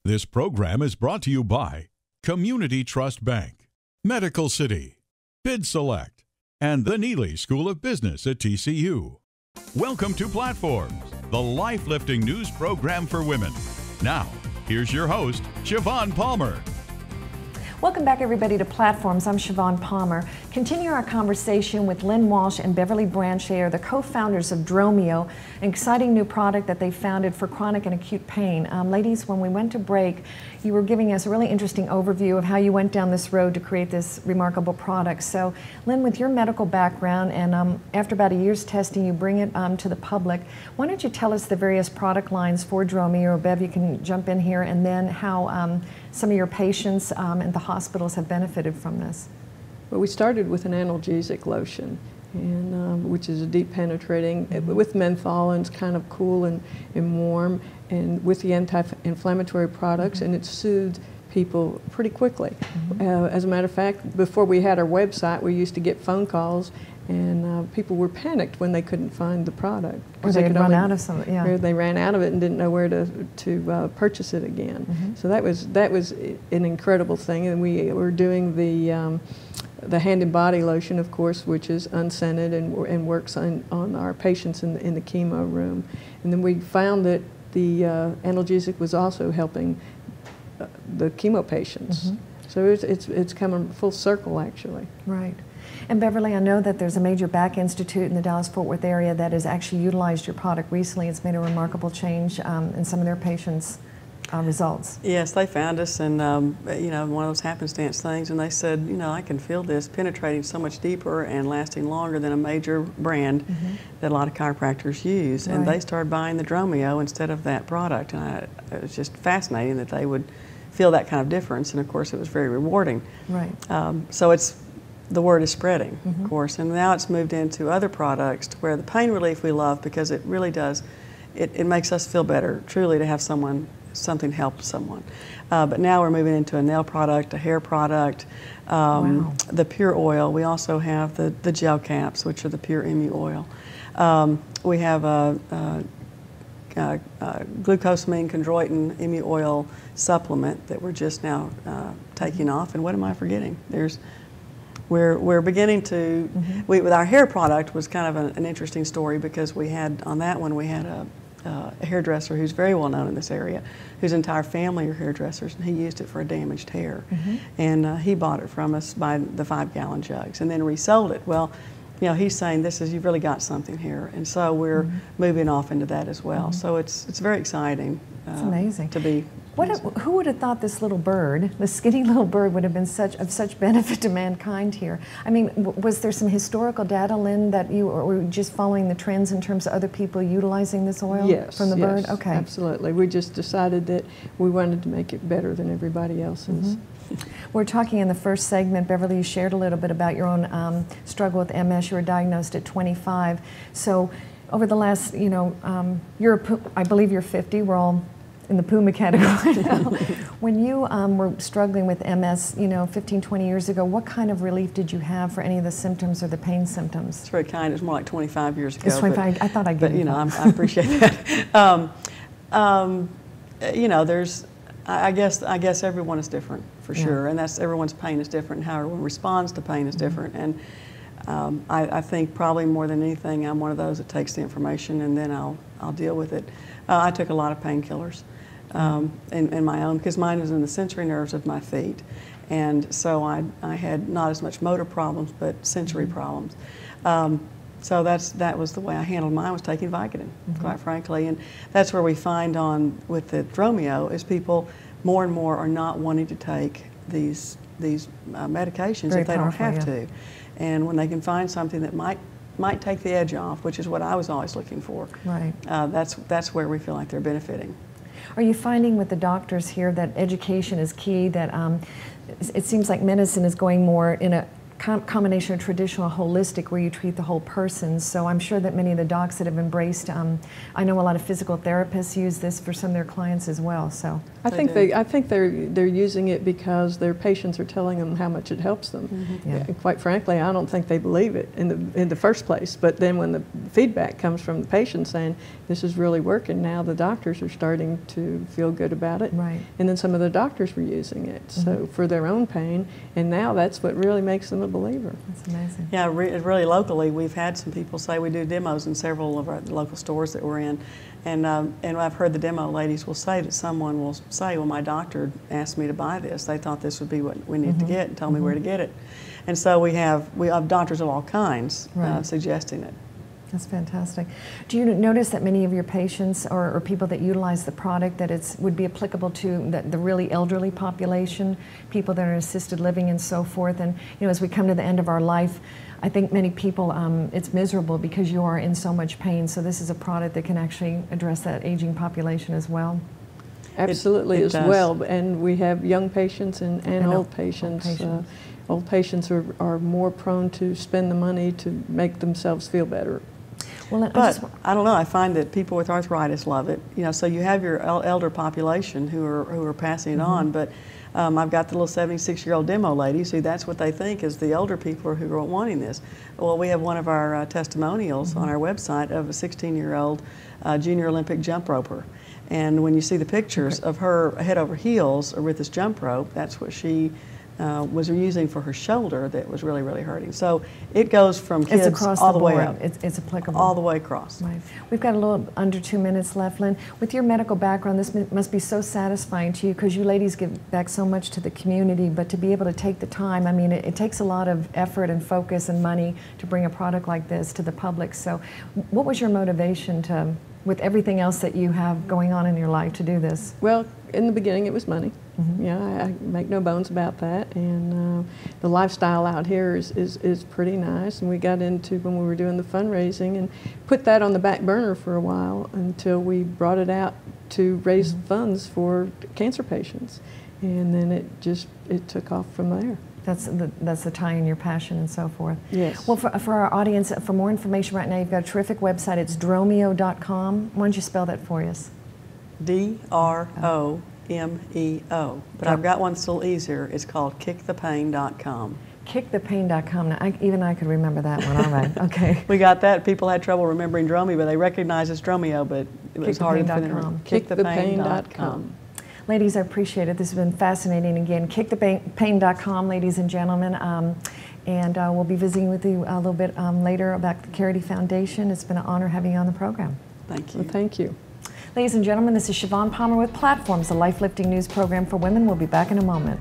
This program is brought to you by Community Trust Bank, Medical City, Bid Select, and the Neely School of Business at TCU. Welcome to Platforms, the life-lifting news program for women. Now, here's your host, Shivaun Palmer. Welcome back, everybody, to Platforms. I'm Shivaun Palmer. Continue our conversation with Lyn Walsh and Beverly Branch. They are the co-founders of Dromeo, an exciting new product that they founded for chronic and acute pain. Ladies, when we went to break, you were giving us a really interesting overview of how you went down this road to create this remarkable product. So, Lyn, with your medical background and after about a year's testing, you bring it to the public. Why don't you tell us the various product lines for Dromeo, or Bev, you can jump in here, and then how some of your patients and the hospitals have benefited from this? Well, we started with an analgesic lotion, and which is a deep penetrating, with menthol, and it's kind of cool and warm, and with the anti-inflammatory products, and it soothed people pretty quickly. As a matter of fact, before we had our website, we used to get phone calls, and people were panicked when they couldn't find the product. Or they had run out of some, yeah. Or they ran out of it and didn't know where to purchase it again. So that was an incredible thing, and we were doing the hand and body lotion, of course, which is unscented and works on our patients in the chemo room. And then we found that the analgesic was also helping the chemo patients. So it's coming full circle, actually. Right. And Beverly, I know that there's a major back institute in the Dallas-Fort Worth area that has actually utilized your product recently. It's made a remarkable change in some of their patients' results. Yes, they found us, and you know, one of those happenstance things, and they said, you know, I can feel this penetrating so much deeper and lasting longer than a major brand that a lot of chiropractors use. And they started buying the Dromeo instead of that product, and it was just fascinating that they would feel that kind of difference, and of course it was very rewarding. Right. So the word is spreading, of course, and now it's moved into other products to where the pain relief we love, because it really does, it makes us feel better, truly, to have something help someone. But now we're moving into a nail product, a hair product, the pure oil. We also have the gel caps, which are the pure emu oil. We have a glucosamine chondroitin emu oil supplement that we're just now taking off. And what am I forgetting? We're beginning to, with our hair product was kind of an interesting story, because we had, on that one, we had a hairdresser who's very well known in this area, whose entire family are hairdressers, and he used it for a damaged hair. And he bought it from us by the 5-gallon jugs and then resold it. Well, you know, he's saying, you've really got something here. And so we're moving off into that as well. So it's very exciting. It's amazing. To be. Who would have thought this little bird, this skinny little bird, would have been of such benefit to mankind here? I mean, was there some historical data, Lyn, that you were just following the trends in terms of other people utilizing this oil from the bird? Okay. Absolutely. We just decided that we wanted to make it better than everybody else's. We're talking in the first segment, Beverly, you shared a little bit about your own struggle with MS. You were diagnosed at 25. So over the last, I believe you're 50. We're all in the Puma category now. When you were struggling with MS, 15, 20 years ago, what kind of relief did you have for any of the symptoms or the pain symptoms? It's very kind. It was more like 25 years ago. It's 25. I thought I'd get it. But, I appreciate that. There's, I guess everyone is different, for sure, and everyone's pain is different, and how everyone responds to pain is different. And I think probably more than anything, I'm one of those that takes the information and then I'll deal with it. I took a lot of painkillers in my own, because mine was in the sensory nerves of my feet, and so I had not as much motor problems, but sensory problems. So that was the way I handled mine, was taking Vicodin, quite frankly. And that's where we find with the Dromeo is people more and more are not wanting to take these medications if they don't have to. And when they can find something that might take the edge off, which is what I was always looking for, that's where we feel like they're benefiting. Are you finding with the doctors here that education is key, that it seems like medicine is going more in a combination of traditional holistic where you treat the whole person. So I'm sure that many of the docs that have embraced, I know a lot of physical therapists use this for some of their clients as well. So I think they're using it because their patients are telling them how much it helps them. Mm-hmm. Yeah. And quite frankly, I don't think they believe it in the first place. But then when the feedback comes from the patient saying this is really working, now the doctors are starting to feel good about it. Right. And then some of the doctors were using it so for their own pain, and now that's what really makes them a believer. That's amazing. Yeah, really locally, we've had some people say we do demos in several of our local stores that we're in, and I've heard the demo ladies will say that someone will say, well, my doctor asked me to buy this. They thought this would be what we need to get and told me where to get it. And so we have doctors of all kinds suggesting it. That's fantastic. Do you notice that many of your patients or people that utilize the product that it would be applicable to the really elderly population, people that are in assisted living and so forth? And you know, as we come to the end of our life, I think many people, it's miserable because you are in so much pain. So this is a product that can actually address that aging population as well. Absolutely, it as does. well. And we have young patients and old patients. Old patients are more prone to spend the money to make themselves feel better. Well, But I don't know. I find that people with arthritis love it. You know, so you have your elder population who are passing it on. But I've got the little 76-year-old demo ladies who that's what they think is the older people who are wanting this. Well, we have one of our testimonials on our website of a 16-year-old junior Olympic jump roper. And when you see the pictures of her head over heels with this jump rope, that's what she was using for her shoulder that was really, really hurting. So it goes from kids across all the the way board. up. It's applicable. All the way across. Right. We've got a little under 2 minutes left, Lyn. With your medical background, this must be so satisfying to you because you ladies give back so much to the community, but to be able to take the time, I mean, it takes a lot of effort and focus and money to bring a product like this to the public. So what was your motivation to, with everything else that you have going on in your life, to do this? Well, in the beginning, it was money. Yeah, I make no bones about that. And the lifestyle out here is pretty nice. And we got into when we were doing the fundraising and put that on the back burner for a while until we brought it out to raise funds for cancer patients. And then it took off from there. That's the tie in your passion and so forth. Yes. Well, for our audience, for more information right now, you've got a terrific website. It's dromeo.com. Why don't you spell that for us? DROMEO. But I've got one that's a little easier. It's called kickthepain.com. Kickthepain.com. Now, even I could remember that one. All right. Okay. We got that. People had trouble remembering Dromeo, but they recognized it's Dromeo, but it was hard to Kickthepain.com. Kickthepain.com. Ladies, I appreciate it. This has been fascinating. Again, kickthepain.com, ladies and gentlemen. And we'll be visiting with you a little bit later about the Charity Foundation. It's been an honor having you on the program. Thank you. Well, thank you. Ladies and gentlemen, this is Shivaun Palmer with Platforms, the life-lifting news program for women. We'll be back in a moment.